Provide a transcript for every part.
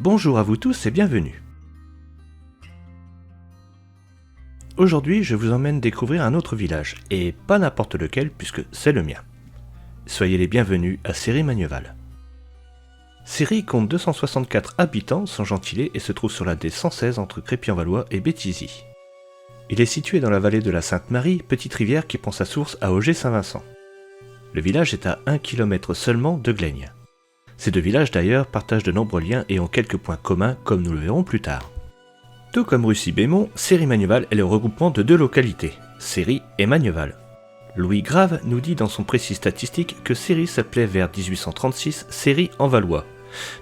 Bonjour à vous tous et bienvenue. Aujourd'hui, je vous emmène découvrir un autre village, et pas n'importe lequel puisque c'est le mien. Soyez les bienvenus à Céry-Magneval. Céry compte 264 habitants sans gentilé et se trouve sur la D116 entre Crépy-en-Valois et Béthisy. Il est situé dans la vallée de la Sainte-Marie, petite rivière qui prend sa source à Auger-Saint-Vincent. Le village est à 1 km seulement de Glaigne. Ces deux villages d'ailleurs partagent de nombreux liens et ont quelques points communs comme nous le verrons plus tard. Tout comme Russy-Bémont, Céry-Magneval est le regroupement de deux localités, Céry et Magneval. Louis Grave nous dit dans son précis statistique que Céry s'appelait vers 1836 Céry-en-Valois.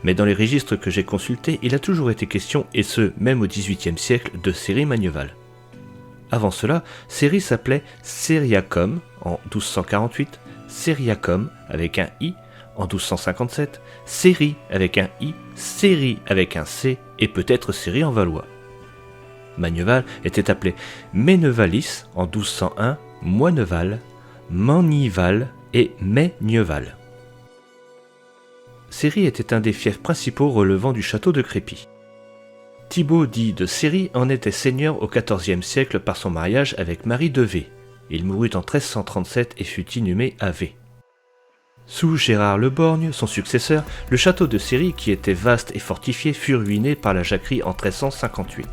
Mais dans les registres que j'ai consultés, il a toujours été question, et ce même au XVIIIe siècle, de Céry-Magneval. Avant cela, Céry s'appelait Cériacum en 1248, Cériacum avec un I en 1257, Céry avec un I, Céry avec un C et peut-être Céry-en-Valois. Magneval était appelé Ménevalis en 1201, Moineval, Manival et Maigneval. Céry était un des fiefs principaux relevant du château de Crépy. Thibaut dit de Céry en était seigneur au XIVe siècle par son mariage avec Marie de V. Il mourut en 1337 et fut inhumé à V. Sous Gérard le Borgne, son successeur, le château de Céry, qui était vaste et fortifié, fut ruiné par la jacquerie en 1358.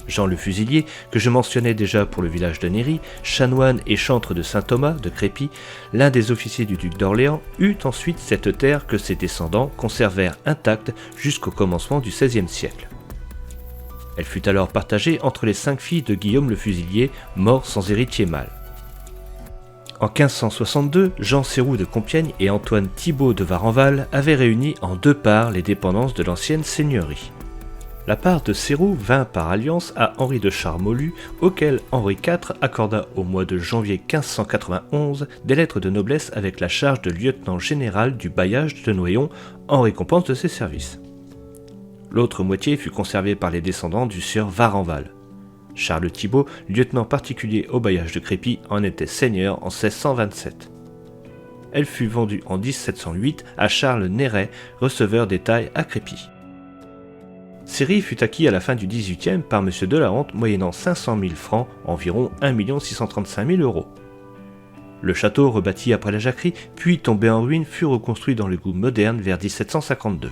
Jean le Fusilier, que je mentionnais déjà pour le village de Néry, chanoine et chantre de Saint-Thomas de Crépy, l'un des officiers du duc d'Orléans, eut ensuite cette terre que ses descendants conservèrent intacte jusqu'au commencement du XVIe siècle. Elle fut alors partagée entre les 5 filles de Guillaume le Fusilier, mort sans héritier mâle. En 1562, Jean Sérou de Compiègne et Antoine Thibaut de Varenval avaient réuni en 2 parts les dépendances de l'ancienne seigneurie. La part de Sérou vint par alliance à Henri de Charmolue, auquel Henri IV accorda au mois de janvier 1591 des lettres de noblesse avec la charge de lieutenant général du bailliage de Noyon en récompense de ses services. L'autre moitié fut conservée par les descendants du sieur Varenval. Charles Thibaut, lieutenant particulier au bailliage de Crépy, en était seigneur en 1627. Elle fut vendue en 1708 à Charles Néret, receveur des tailles à Crépy. Céry fut acquis à la fin du XVIIIe par M. de la Honte moyennant 500 000 francs, environ 1 635 000 €. Le château, rebâti après la jacquerie, puis tombé en ruine, fut reconstruit dans le goût moderne vers 1752.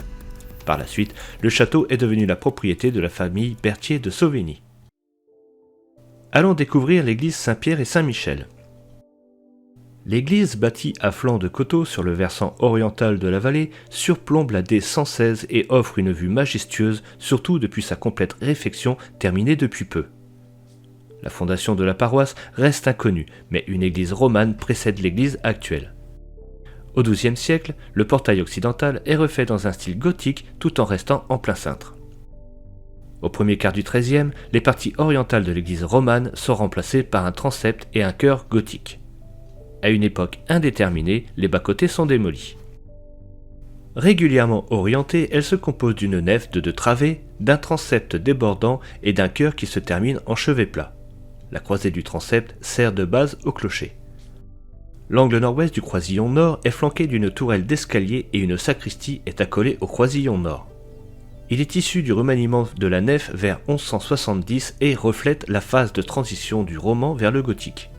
Par la suite, le château est devenu la propriété de la famille Berthier de Sauvigny. Allons découvrir l'église Saint-Pierre et Saint-Michel. L'église, bâtie à flanc de coteau sur le versant oriental de la vallée, surplombe la D116 et offre une vue majestueuse, surtout depuis sa complète réfection terminée depuis peu. La fondation de la paroisse reste inconnue, mais une église romane précède l'église actuelle. Au XIIe siècle, le portail occidental est refait dans un style gothique tout en restant en plein cintre. Au premier quart du XIIIe, les parties orientales de l'église romane sont remplacées par un transept et un chœur gothique. À une époque indéterminée, les bas-côtés sont démolis. Régulièrement orientée, elle se compose d'une nef de 2 travées, d'un transept débordant et d'un chœur qui se termine en chevet plat. La croisée du transept sert de base au clocher. L'angle nord-ouest du croisillon nord est flanqué d'une tourelle d'escalier et une sacristie est accolée au croisillon nord. Il est issu du remaniement de la nef vers 1170 et reflète la phase de transition du roman vers le gothique.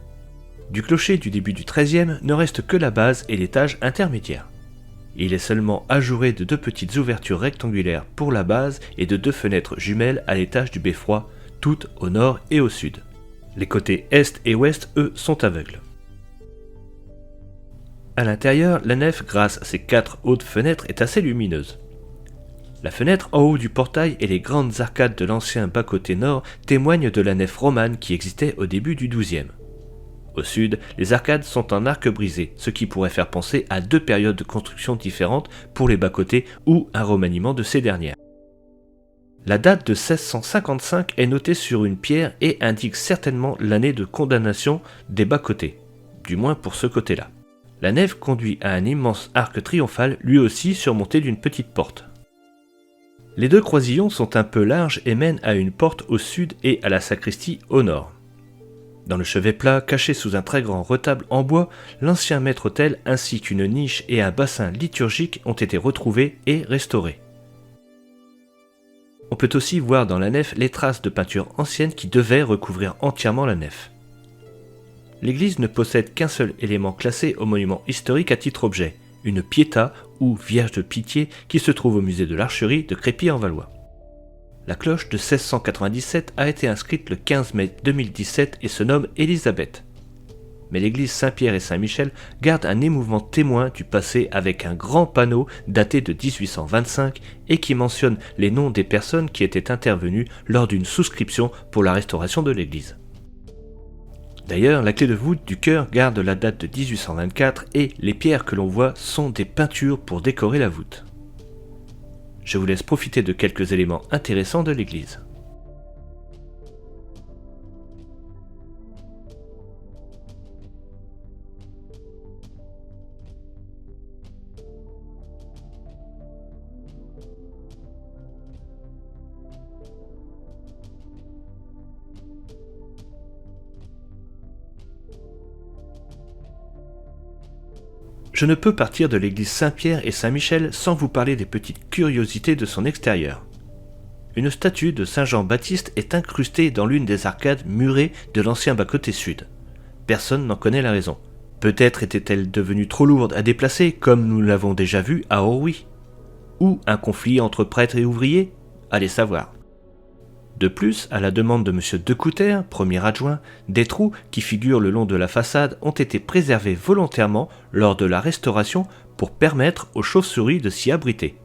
Du clocher du début du XIIIe ne reste que la base et l'étage intermédiaire. Il est seulement ajouré de 2 petites ouvertures rectangulaires pour la base et de 2 fenêtres jumelles à l'étage du beffroi, toutes au nord et au sud. Les côtés est et ouest, eux, sont aveugles. À l'intérieur, la nef, grâce à ses 4 hautes fenêtres, est assez lumineuse. La fenêtre en haut du portail et les grandes arcades de l'ancien bas-côté nord témoignent de la nef romane qui existait au début du XIIe. Au sud, les arcades sont en arc brisé, ce qui pourrait faire penser à 2 périodes de construction différentes pour les bas-côtés ou un remaniement de ces dernières. La date de 1655 est notée sur une pierre et indique certainement l'année de condamnation des bas-côtés, du moins pour ce côté-là. La nef conduit à un immense arc triomphal, lui aussi surmonté d'une petite porte. Les 2 croisillons sont un peu larges et mènent à une porte au sud et à la sacristie au nord. Dans le chevet plat, caché sous un très grand retable en bois, l'ancien maître-autel ainsi qu'une niche et un bassin liturgique ont été retrouvés et restaurés. On peut aussi voir dans la nef les traces de peinture ancienne qui devaient recouvrir entièrement la nef. L'église ne possède qu'un seul élément classé au monument historique à titre objet, une piéta ou Vierge de Pitié qui se trouve au musée de l'Archerie de Crépy-en-Valois. La cloche de 1697 a été inscrite le 15 mai 2017 et se nomme Élisabeth. Mais l'église Saint-Pierre et Saint-Michel garde un émouvant témoin du passé avec un grand panneau daté de 1825 et qui mentionne les noms des personnes qui étaient intervenues lors d'une souscription pour la restauration de l'église. D'ailleurs, la clé de voûte du chœur garde la date de 1824 et les pierres que l'on voit sont des peintures pour décorer la voûte. Je vous laisse profiter de quelques éléments intéressants de l'église. Je ne peux partir de l'église Saint-Pierre et Saint-Michel sans vous parler des petites curiosités de son extérieur. Une statue de Saint Jean-Baptiste est incrustée dans l'une des arcades murées de l'ancien bas-côté sud. Personne n'en connaît la raison. Peut-être était-elle devenue trop lourde à déplacer, comme nous l'avons déjà vu à Orwy. Ou un conflit entre prêtres et ouvriers ? Allez savoir. De plus, à la demande de M. Decouter, premier adjoint, des trous qui figurent le long de la façade ont été préservés volontairement lors de la restauration pour permettre aux chauves-souris de s'y abriter.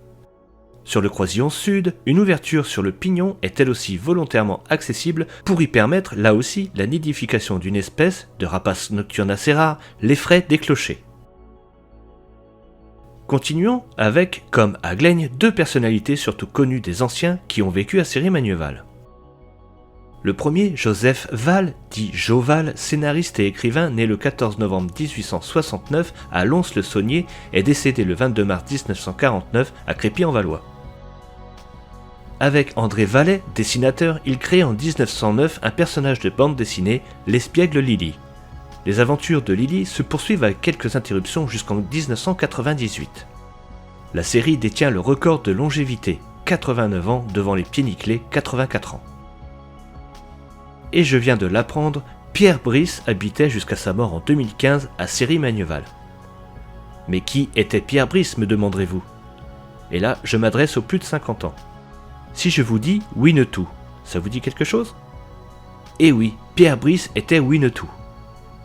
Sur le croisillon sud, une ouverture sur le pignon est elle aussi volontairement accessible pour y permettre là aussi la nidification d'une espèce de rapace nocturne assez rare, l'effraie des clochers. Continuons avec, comme à Glaigne, deux personnalités surtout connues des anciens qui ont vécu à Céry-Magneval. Le premier, Joseph Val, dit Joval, scénariste et écrivain, né le 14 novembre 1869 à Lons-le-Saunier et décédé le 22 mars 1949 à Crépy-en-Valois. Avec André Vallet, dessinateur, il crée en 1909 un personnage de bande dessinée, l'espiègle Lily. Les aventures de Lily se poursuivent avec quelques interruptions jusqu'en 1998. La série détient le record de longévité, 89 ans devant les pieds nickelés, 84 ans. Et je viens de l'apprendre, Pierre Brice habitait jusqu'à sa mort en 2015 à Céry-Magneval. Mais qui était Pierre Brice, me demanderez-vous ? Et là, je m'adresse aux plus de 50 ans. Si je vous dis Winnetou, ça vous dit quelque chose ? Eh oui, Pierre Brice était Winnetou.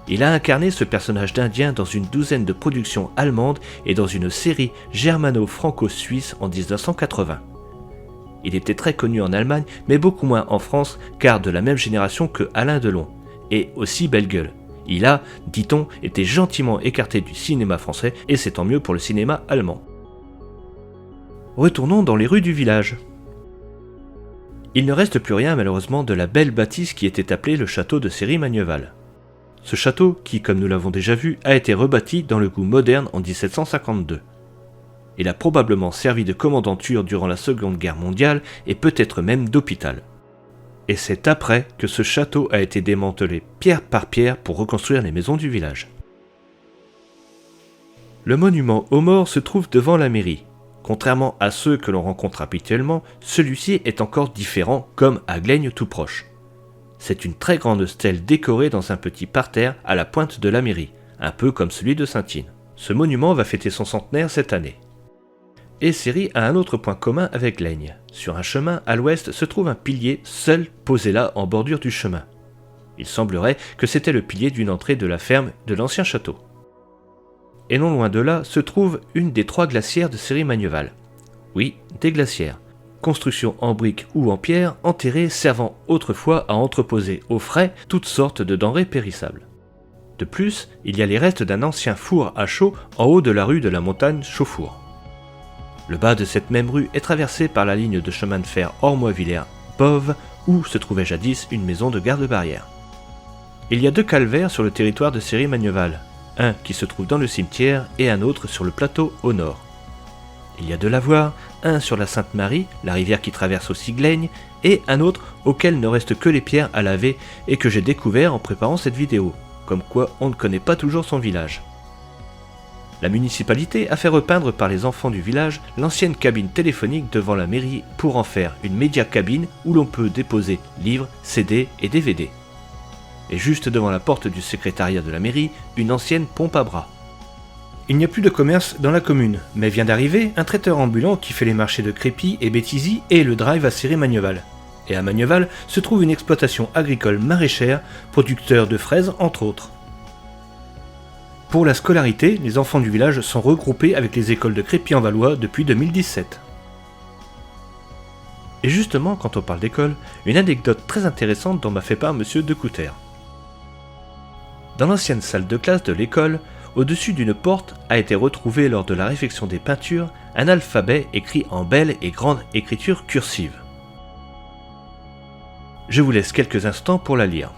Il a incarné ce personnage d'Indien dans une douzaine de productions allemandes et dans une série germano-franco-suisse en 1980. Il était très connu en Allemagne, mais beaucoup moins en France, car de la même génération que Alain Delon, et aussi belle gueule. Il a, dit-on, été gentiment écarté du cinéma français, et c'est tant mieux pour le cinéma allemand. Retournons dans les rues du village. Il ne reste plus rien malheureusement de la belle bâtisse qui était appelée le château de Céry-Magneval. Ce château, qui comme nous l'avons déjà vu, a été rebâti dans le goût moderne en 1752. Il a probablement servi de commandanture durant la Seconde Guerre mondiale et peut-être même d'hôpital. Et c'est après que ce château a été démantelé pierre par pierre pour reconstruire les maisons du village. Le monument aux morts se trouve devant la mairie. Contrairement à ceux que l'on rencontre habituellement, celui-ci est encore différent, comme à Glaigne tout proche. C'est une très grande stèle décorée dans un petit parterre à la pointe de la mairie, un peu comme celui de Saint-Ine. Ce monument va fêter son centenaire cette année. Et Céry a un autre point commun avec Glaigne. Sur un chemin à l'ouest se trouve un pilier seul posé là en bordure du chemin. Il semblerait que c'était le pilier d'une entrée de la ferme de l'ancien château. Et non loin de là se trouve une des 3 glacières de Céry-Magneval. Oui, des glacières. Construction en briques ou en pierre, enterrées servant autrefois à entreposer au frais toutes sortes de denrées périssables. De plus, il y a les restes d'un ancien four à chaux en haut de la rue de la Montagne Chauffour. Le bas de cette même rue est traversé par la ligne de chemin de fer Ormois-Villers-Bove, où se trouvait jadis une maison de garde-barrière. Il y a 2 calvaires sur le territoire de Céry-Magneval, un qui se trouve dans le cimetière et un autre sur le plateau au nord. Il y a 2 lavoirs, un sur la Sainte-Marie, la rivière qui traverse aussi Glaigne, et un autre auquel ne restent que les pierres à laver et que j'ai découvert en préparant cette vidéo, comme quoi on ne connaît pas toujours son village. La municipalité a fait repeindre par les enfants du village l'ancienne cabine téléphonique devant la mairie pour en faire une média cabine où l'on peut déposer livres, CD et DVD. Et juste devant la porte du secrétariat de la mairie, une ancienne pompe à bras. Il n'y a plus de commerce dans la commune, mais vient d'arriver un traiteur ambulant qui fait les marchés de Crépy et Béthisy et le drive à Céry-Magneval. Et à Magneval se trouve une exploitation agricole maraîchère, producteur de fraises entre autres. Pour la scolarité, les enfants du village sont regroupés avec les écoles de Crépy-en-Valois depuis 2017. Et justement, quand on parle d'école, une anecdote très intéressante dont m'a fait part monsieur Decouter. Dans l'ancienne salle de classe de l'école, au-dessus d'une porte a été retrouvé lors de la réfection des peintures un alphabet écrit en belle et grande écriture cursive. Je vous laisse quelques instants pour la lire.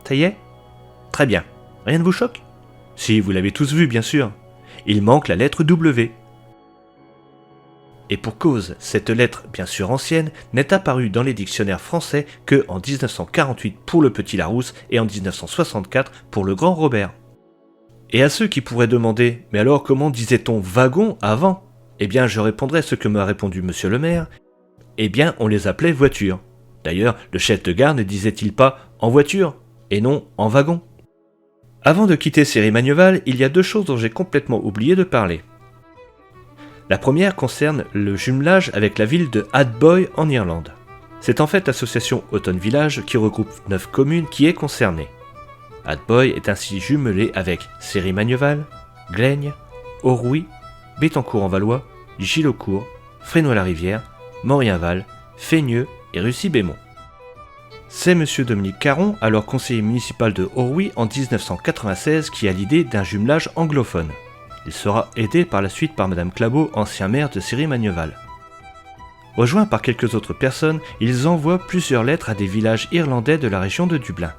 Ça y est ? Très bien. Rien ne vous choque ? Si, vous l'avez tous vu, bien sûr. Il manque la lettre W. Et pour cause, cette lettre, bien sûr ancienne, n'est apparue dans les dictionnaires français que en 1948 pour le petit Larousse et en 1964 pour le grand Robert. Et à ceux qui pourraient demander « Mais alors comment disait-on wagon avant ?» Eh bien je répondrai ce que m'a répondu monsieur le maire. Eh bien on les appelait voitures. D'ailleurs, le chef de gare ne disait-il pas « en voiture » et non « en wagon ». Avant de quitter Céry-Magneval, il y a deux choses dont j'ai complètement oublié de parler. La première concerne le jumelage avec la ville de Athboy en Irlande. C'est en fait l'association Auton Village qui regroupe 9 communes qui est concernée. Athboy est ainsi jumelé avec Céry-Magneval, Glaigne, Orrouy, Béthencourt-en-Valois, Gilaucourt, Fresnoy-la-Rivière, Morienval, Feigneux et Russy-Bémont. C'est M. Dominique Caron, alors conseiller municipal de Orrouy en 1996, qui a l'idée d'un jumelage anglophone. Il sera aidé par la suite par Mme Clabot, ancien maire de Céry-Magneval. Rejoints par quelques autres personnes, ils envoient plusieurs lettres à des villages irlandais de la région de Dublin.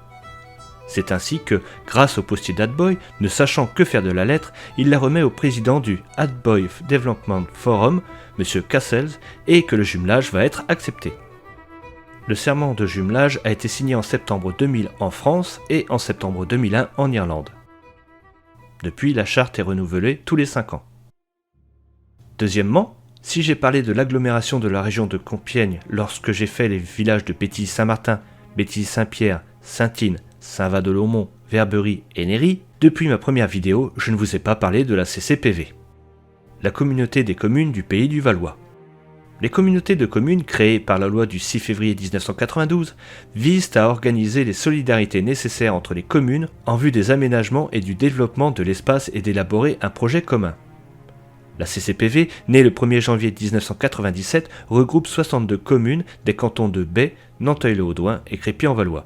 C'est ainsi que, grâce au postier d'Athboy, ne sachant que faire de la lettre, il la remet au président du Athboy Development Forum, M. Cassels, et que le jumelage va être accepté. Le serment de jumelage a été signé en septembre 2000 en France et en septembre 2001 en Irlande. Depuis, la charte est renouvelée tous les 5 ans. Deuxièmement, si j'ai parlé de l'agglomération de la région de Compiègne lorsque j'ai fait les villages de Béthysy-Saint-Martin, Béthysy-Saint-Pierre, Saint-Ine, Saint-Vade-de-Laumont, Verberie et Néry, depuis ma première vidéo, je ne vous ai pas parlé de la CCPV, la communauté des communes du Pays du Valois. Les communautés de communes créées par la loi du 6 février 1992 visent à organiser les solidarités nécessaires entre les communes en vue des aménagements et du développement de l'espace et d'élaborer un projet commun. La CCPV, née le 1er janvier 1997, regroupe 62 communes des cantons de Bay, Nanteuil-le-Haudouin et Crépy-en-Valois.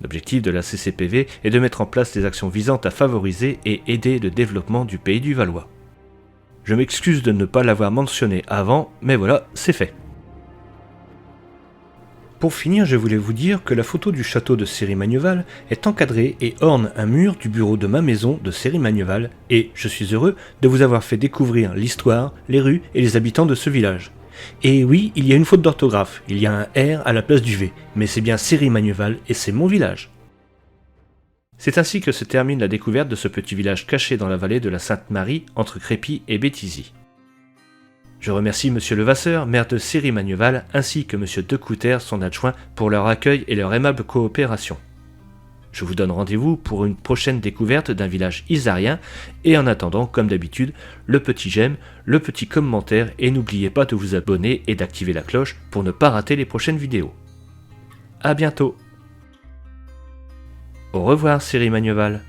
L'objectif de la CCPV est de mettre en place des actions visant à favoriser et aider le développement du Pays du Valois. Je m'excuse de ne pas l'avoir mentionné avant, mais voilà, c'est fait. Pour finir, je voulais vous dire que la photo du château de Céry-Magneval est encadrée et orne un mur du bureau de ma maison de Céry-Magneval, et je suis heureux de vous avoir fait découvrir l'histoire, les rues et les habitants de ce village. Et oui, il y a une faute d'orthographe, il y a un R à la place du V, mais c'est bien Céry-Magneval et c'est mon village. C'est ainsi que se termine la découverte de ce petit village caché dans la vallée de la Sainte-Marie, entre Crépy et Béthisy. Je remercie M. Levasseur, maire de Céry-Magneval, ainsi que M. Decouter, son adjoint, pour leur accueil et leur aimable coopération. Je vous donne rendez-vous pour une prochaine découverte d'un village isarien, et en attendant, comme d'habitude, le petit j'aime, le petit commentaire, et n'oubliez pas de vous abonner et d'activer la cloche pour ne pas rater les prochaines vidéos. À bientôt. Au revoir Céry-Magneval.